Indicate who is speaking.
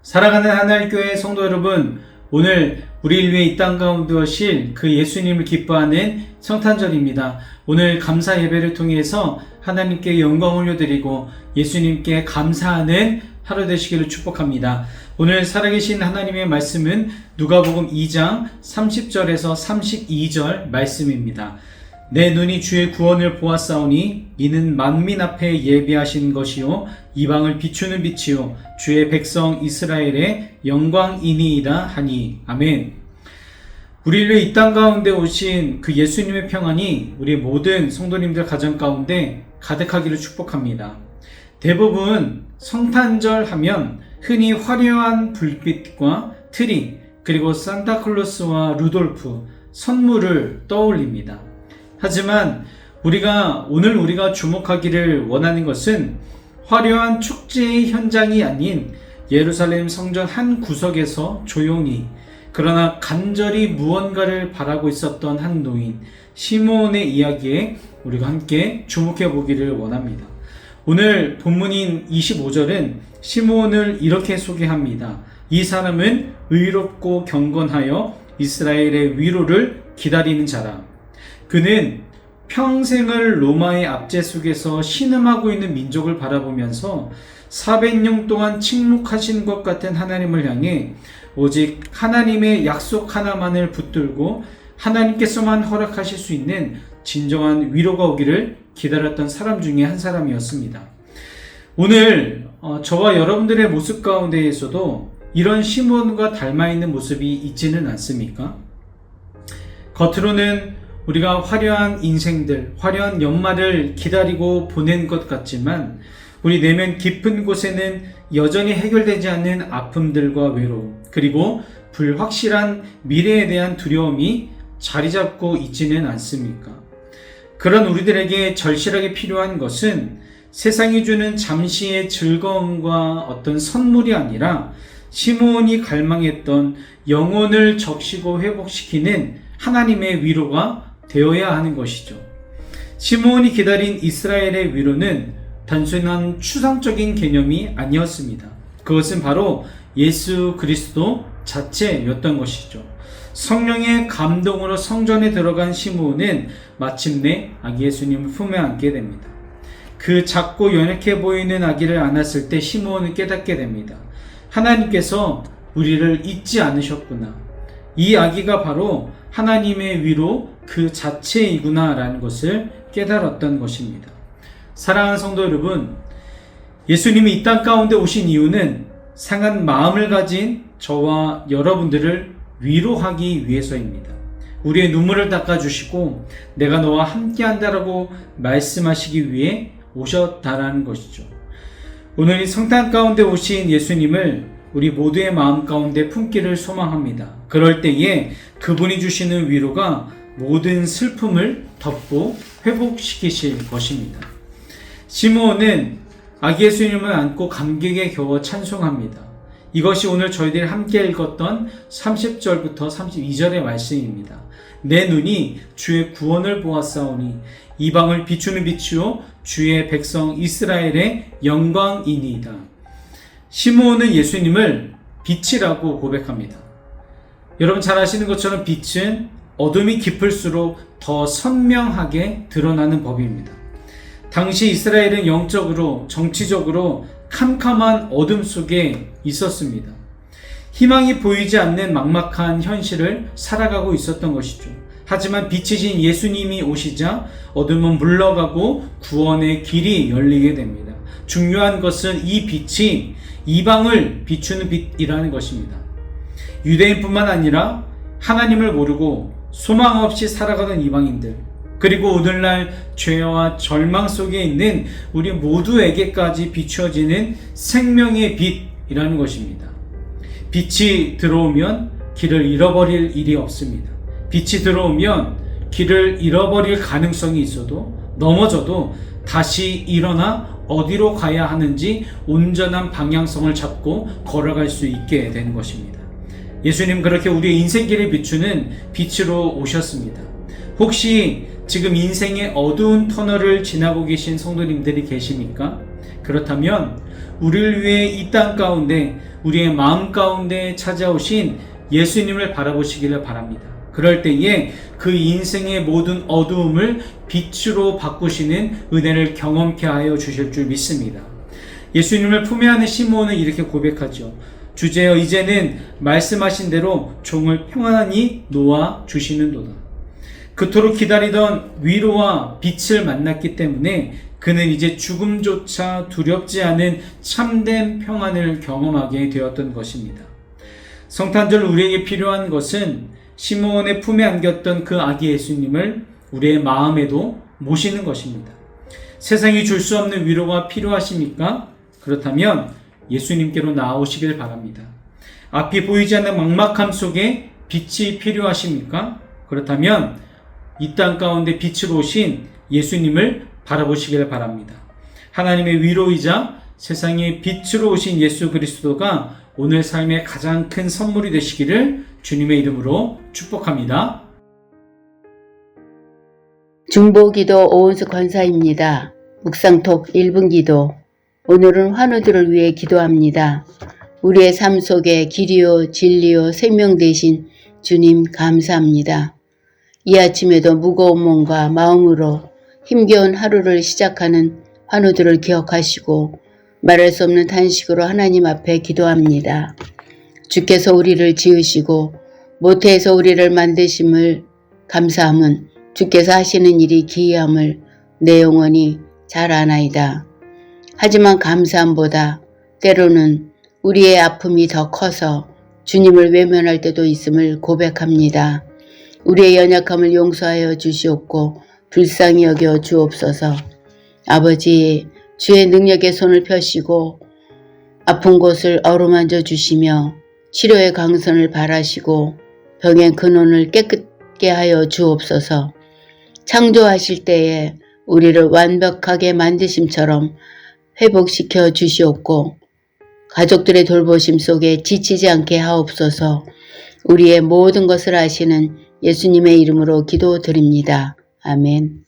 Speaker 1: 사랑하는 하나님교회 성도 여러분, 오늘 우리를 위해 이 땅 가운데 오실 그 예수님을 기뻐하는 성탄절입니다. 오늘 감사 예배를 통해서 하나님께 영광 올려드리고 예수님께 감사하는 하루 되시기를 축복합니다. 오늘 살아계신 하나님의 말씀은 누가복음 2장 30절에서 32절 말씀입니다. 내 눈이 주의 구원을 보았사오니 이는 만민 앞에 예비하신 것이요 이방을 비추는 빛이요 주의 백성 이스라엘의 영광이니이다 하니. 아멘. 우리를 위해 이 땅 가운데 오신 그 예수님의 평안이 우리 모든 성도님들 가정 가운데 가득하기를 축복합니다. 대부분 성탄절 하면 흔히 화려한 불빛과 트리, 그리고 산타클로스와 루돌프, 선물을 떠올립니다. 하지만 오늘 우리가 주목하기를 원하는 것은 화려한 축제의 현장이 아닌 예루살렘 성전 한 구석에서 조용히 그러나 간절히 무언가를 바라고 있었던 한 노인 시므온의 이야기에 우리가 함께 주목해 보기를 원합니다. 오늘 본문인 25절은 시므온을 이렇게 소개합니다. 이 사람은 의롭고 경건하여 이스라엘의 위로를 기다리는 자라. 그는 평생을 로마의 압제 속에서 신음하고 있는 민족을 바라보면서 400년 동안 침묵하신 것 같은 하나님을 향해 오직 하나님의 약속 하나만을 붙들고 하나님께서만 허락하실 수 있는 진정한 위로가 오기를 기다렸던 사람 중에 한 사람이었습니다. 오늘 저와 여러분들의 모습 가운데에서도 이런 시므온과 닮아있는 모습이 있지는 않습니까? 겉으로는 우리가 화려한 인생들, 화려한 연말을 기다리고 보낸 것 같지만 우리 내면 깊은 곳에는 여전히 해결되지 않는 아픔들과 외로움, 그리고 불확실한 미래에 대한 두려움이 자리 잡고 있지는 않습니까? 그런 우리들에게 절실하게 필요한 것은 세상이 주는 잠시의 즐거움과 어떤 선물이 아니라 시므온이 갈망했던 영혼을 적시고 회복시키는 하나님의 위로가 되어야 하는 것이죠. 시므온이 기다린 이스라엘의 위로는 단순한 추상적인 개념이 아니었습니다. 그것은 바로 예수 그리스도 자체였던 것이죠. 성령의 감동으로 성전에 들어간 시므온은 마침내 아기 예수님을 품에 안게 됩니다. 그 작고 연약해 보이는 아기를 안았을 때 시므온은 깨닫게 됩니다. 하나님께서 우리를 잊지 않으셨구나. 이 아기가 바로 하나님의 위로 그 자체이구나 라는 것을 깨달았던 것입니다. 사랑하는 성도 여러분, 예수님이 이 땅 가운데 오신 이유는 상한 마음을 가진 저와 여러분들을 위로하기 위해서입니다. 우리의 눈물을 닦아주시고 내가 너와 함께한다라고 말씀하시기 위해 오셨다라는 것이죠. 오늘 이 성탄 가운데 오신 예수님을 우리 모두의 마음 가운데 품기를 소망합니다. 그럴 때에 그분이 주시는 위로가 모든 슬픔을 덮고 회복시키실 것입니다. 시므온은 아기 예수님을 안고 감격에 겨워 찬송합니다. 이것이 오늘 저희들이 함께 읽었던 30절부터 32절의 말씀입니다. 내 눈이 주의 구원을 보았사오니 이방을 비추는 빛이요 주의 백성 이스라엘의 영광이니이다. 시므온은 예수님을 빛이라고 고백합니다. 여러분 잘 아시는 것처럼 빛은 어둠이 깊을수록 더 선명하게 드러나는 법입니다. 당시 이스라엘은 영적으로, 정치적으로 캄캄한 어둠 속에 있었습니다. 희망이 보이지 않는 막막한 현실을 살아가고 있었던 것이죠. 하지만 빛이신 예수님이 오시자 어둠은 물러가고 구원의 길이 열리게 됩니다. 중요한 것은 이 빛이 이방을 비추는 빛이라는 것입니다. 유대인뿐만 아니라 하나님을 모르고 소망 없이 살아가던 이방인들, 그리고 오늘날 죄와 절망 속에 있는 우리 모두에게까지 비추어지는 생명의 빛이라는 것입니다. 빛이 들어오면 길을 잃어버릴 일이 없습니다. 빛이 들어오면 길을 잃어버릴 가능성이 있어도 넘어져도 다시 일어나 어디로 가야 하는지 온전한 방향성을 잡고 걸어갈 수 있게 되는 것입니다. 예수님 그렇게 우리의 인생길을 비추는 빛으로 오셨습니다. 혹시 지금 인생의 어두운 터널을 지나고 계신 성도님들이 계십니까? 그렇다면 우리를 위해 이 땅 가운데 우리의 마음 가운데 찾아오신 예수님을 바라보시기를 바랍니다. 그럴 때에 그 인생의 모든 어두움을 빛으로 바꾸시는 은혜를 경험케 하여 주실 줄 믿습니다. 예수님을 품에 안은 시므온은 이렇게 고백하죠. 주제여 이제는 말씀하신 대로 종을 평안히 놓아 주시는도다. 그토록 기다리던 위로와 빛을 만났기 때문에 그는 이제 죽음조차 두렵지 않은 참된 평안을 경험하게 되었던 것입니다. 성탄절 우리에게 필요한 것은 시므온의 품에 안겼던 그 아기 예수님을 우리의 마음에도 모시는 것입니다. 세상이 줄 수 없는 위로가 필요하십니까? 그렇다면 예수님께로 나아오시길 바랍니다. 앞이 보이지 않는 막막함 속에 빛이 필요하십니까? 그렇다면 이 땅 가운데 빛으로 오신 예수님을 바라보시길 바랍니다. 하나님의 위로이자 세상의 빛으로 오신 예수 그리스도가 오늘 삶의 가장 큰 선물이 되시기를 주님의 이름으로 축복합니다.
Speaker 2: 중보기도 오은수 권사입니다. 묵상톡 1분 기도. 오늘은 환우들을 위해 기도합니다. 우리의 삶 속에 길이요 진리요 생명 되신 주님 감사합니다. 이 아침에도 무거운 몸과 마음으로 힘겨운 하루를 시작하는 환우들을 기억하시고 말할 수 없는 탄식으로 하나님 앞에 기도합니다. 주께서 우리를 지으시고 모태에서 우리를 만드심을 감사함은 주께서 하시는 일이 기이함을 내 영혼이 잘 아나이다. 하지만 감사함보다 때로는 우리의 아픔이 더 커서 주님을 외면할 때도 있음을 고백합니다. 우리의 연약함을 용서하여 주시옵고 불쌍히 여겨 주옵소서. 아버지, 주의 능력의 손을 펴시고 아픈 곳을 어루만져 주시며 치료의 강선을 바라시고 병의 근원을 깨끗게 하여 주옵소서. 창조하실 때에 우리를 완벽하게 만드심처럼 회복시켜 주시옵고 가족들의 돌보심 속에 지치지 않게 하옵소서. 우리의 모든 것을 아시는 예수님의 이름으로 기도드립니다. 아멘.